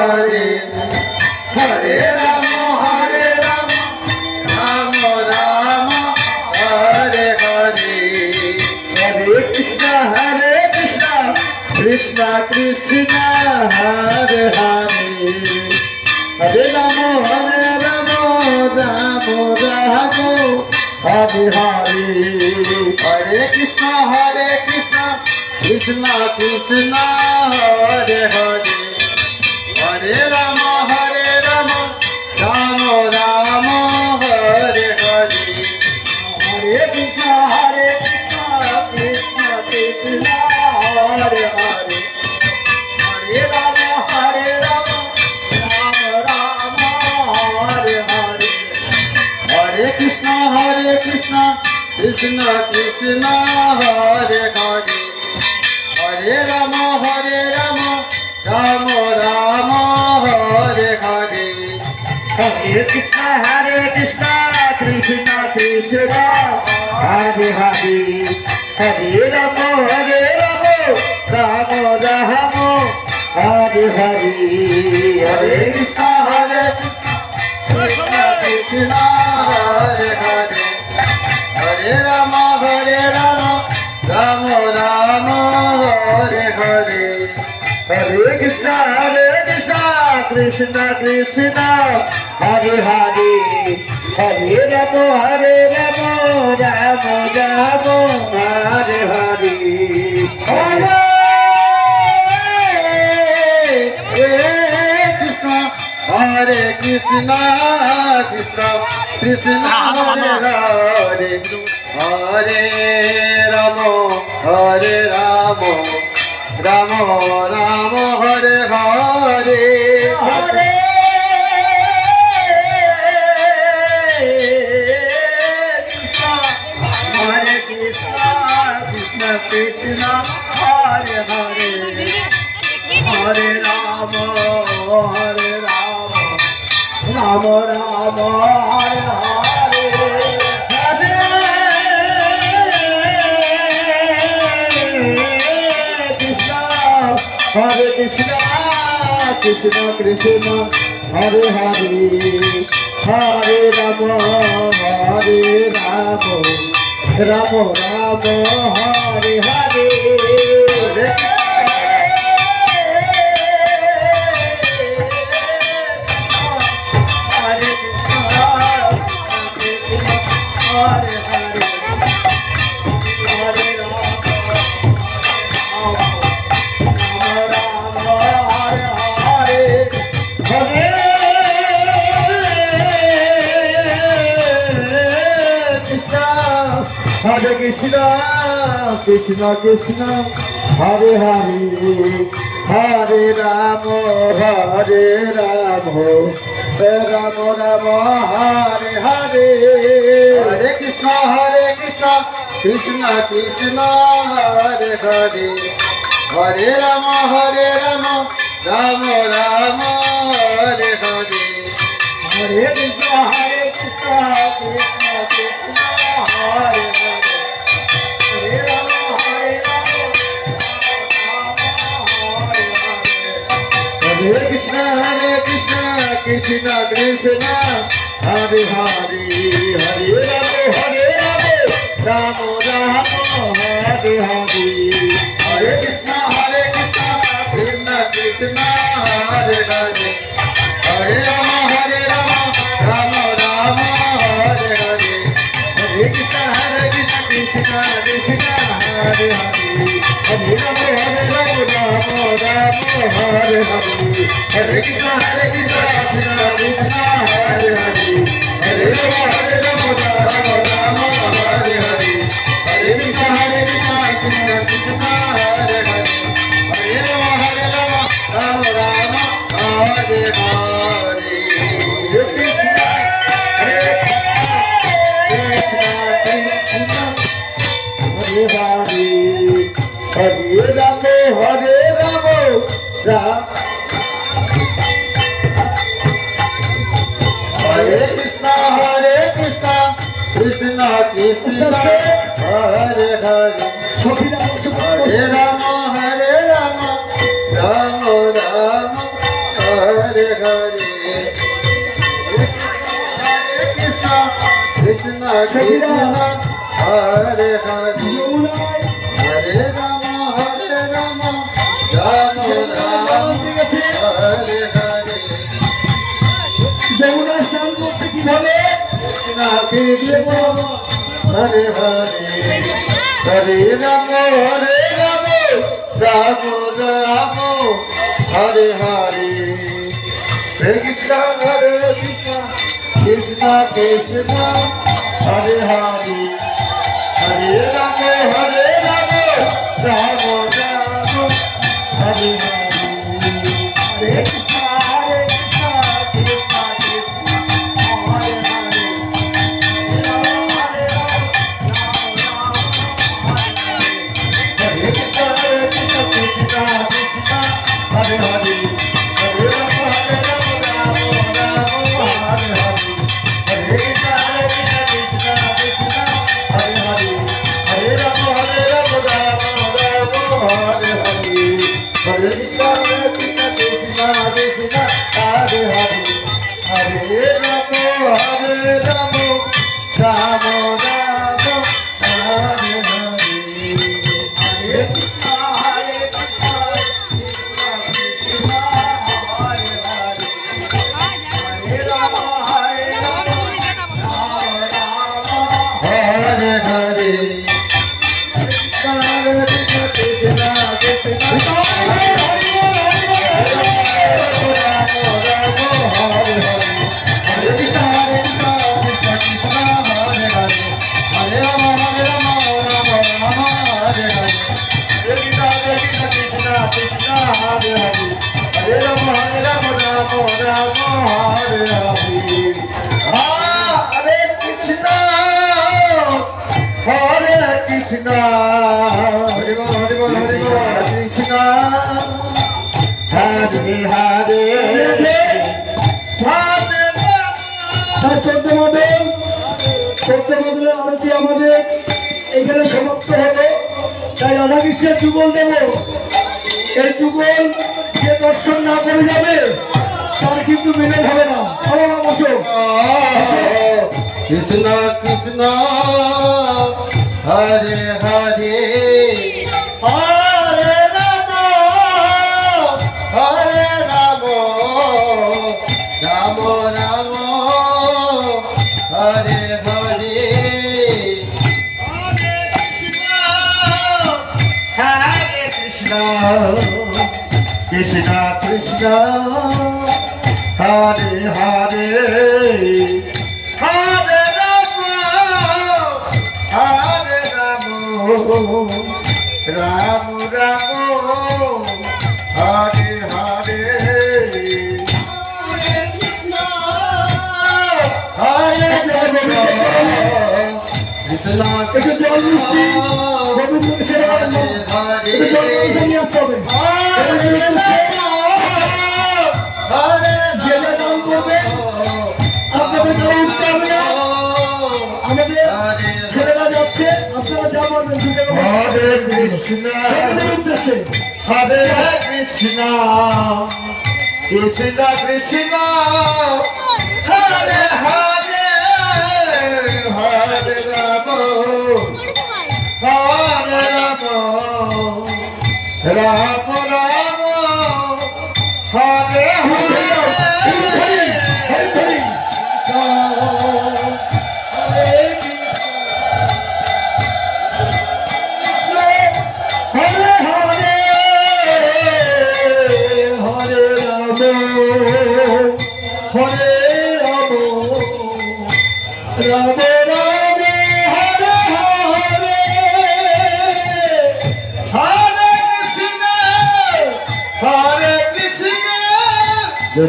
হরে হরে রাম রাম রাম হরে হরে হরে কৃষ্ণ কৃষ্ণ কৃষ্ণ হরে হরে হরে রাম রাম রাম হরে হরে হরে কৃষ্ণ কৃষ্ণ কৃষ্ণ হরে হরে হরে রাম রাম রাম হরে হরে হরে কৃষ্ণ কৃষ্ণ কৃষ্ণ হরে হরে হরে রাম রাম রাম হরে হরে হরে কৃষ্ণ কৃষ্ণ কৃষ্ণ হরে হরে হরে রাম রাম রাম হরে হরে হরে কৃষ্ণ কৃষ্ণ কৃষ্ণ হরে হরে হরে রাম রাম রাম হরে হরে হরে কৃষ্ণ কৃষ্ণ কৃষ্ণ হরে হরে হরে রাম রাম রাম হরে হরে হরে কৃষ্ণ কৃষ্ণ কৃষ্ণ হরে হরে হরে রাম রাম রাম হরে হরে হরে কৃষ্ণ হরে কৃষ্ণ কৃষ্ণ কৃষ্ণ হরে হরে হরে রাম রাম রাম হরে হরে হরে হরে কৃষ্ণ কৃষ্ণ কৃষ্ণ হরে হরে হরে রাম রাম রাম হরে হরে হরে কৃষ্ণ কৃষ্ণ কৃষ্ণ হরে হরে হরে রাম রাম রাম হরে হরে হরে কৃষ্ণ হরে হরে হরে হরে কৃষ্ণ কৃষ্ণ কৃষ্ণ হরে হরে হরে রাম রাম রাম হরে হরে হরে কৃষ্ণ কৃষ্ণ কৃষ্ণ হরে হরে হরে রাম রাম রাম হরে হরে হরে কৃষ্ণ কৃষ্ণ কৃষ্ণ হরে হরে হরে রাম হরে কৃষ্ণ কৃষ্ণ কৃষ্ণ হরে হরে হরে রাম রাম রাম হরে হরে হরে কৃষ্ণ কৃষ্ণ কৃষ্ণ হরে হরে হরে রাম রাম রাম হরে হরে হরে কৃষ্ণ কৃষ্ণ কৃষ্ণ হরে হরে হরে রাম রাম রাম হরে হরে হরে কৃষ্ণ কৃষ্ণ কৃষ্ণ হরে হরে হরে রাম রাম রাম হরে হরে হরে কৃষ্ণ কৃষ্ণ কৃষ্ণ হরে হরে হরে রাম রাম রাম হরে হরে হরে রাম রাম হরে কৃষ্ণ কৃষ্ণ কৃষ্ণ হরে হরে হরে রাম রাম রাম হরে কৃষ্ণ হরে হরে হরে রাম রাম রাম হরে হরে যমুনা স্নান করতে কি বলে? কৃষ্ণ কৃষ্ণ হরে হরে হরে রাম রাম রাম হরে হরে কৃষ্ণ হরে কৃষ্ণ কৃষ্ণ কৃষ্ণ হরে হরে হরে রাম রাম রাম হরে হরে হরে কৃষ্ণ হরে কৃষ্ণ কৃষ্ণ কৃষ্ণ হরে হরে রাম হরে রাম हरे कृष्ण कृष्ण कृष्ण हरे हरे हरे राम राम राम हरे हरे हरे कृष्ण कृष्ण कृष्ण हरे हरे हरे राम राम राम हरे हरे हरे कृष्ण कृष्ण कृष्ण कृष्ण हरे हरे हरे राम राम राम हरे हरे हरे कृष्ण हरे कृष्ण कृष्ण हरे हरे हरे राम राम हरे हरे कृष्ण कृष्ण कृष्ण कृष्ण हरे हरे राम राम हरे हरे हरे कृष्ण कृष्ण कृष्ण हरे हरे हरे राम राम राम हरे हरे हरे कृष्ण कृष्ण कृष्ण हरे हरे हरे राम राम राम हरे हरे हरे कृष्ण हरे कृष्ण हरे बोल हरे बोल हरे बोल कृष्ण हरे हरे हरे তার 14 মডেল আরতি আমাদের এখানে সমাপ্ত হলো। তাই রাধাকৃষ্ণের যুগল দেব। এই যুগল যে দর্শন না করে যাবে তার কিন্তু মেনে হবে না। আমার নাম অশোক। कृष्ण कृष्ण हरे हरे हरे राम राम राम हरे हरे हरे कृष्ण कृष्ण कृष्ण हरे हरे हरे राम राम राम हरे हरे हरे कृष्ण একটু জল মিষ্টি গোবিন্দ সেবা একটু জল মিষ্টি নিয়ে আসতে হবে। যে যে দান করবে আপনাদের দ্বারা উঠতে হবে না। আমাদের ছেলেরা যাচ্ছে, আপনারা যা পারবেন দুটো हरे कृष्ण উদ্দেশ্যে हरे कृष्ण कृष्ण कृष्ण हरे हरे हरे राम राम राम हरे हरे হরে হরে হরে রাম হরে রাম রাম রাম হরে হরে हरे कृष्ण जय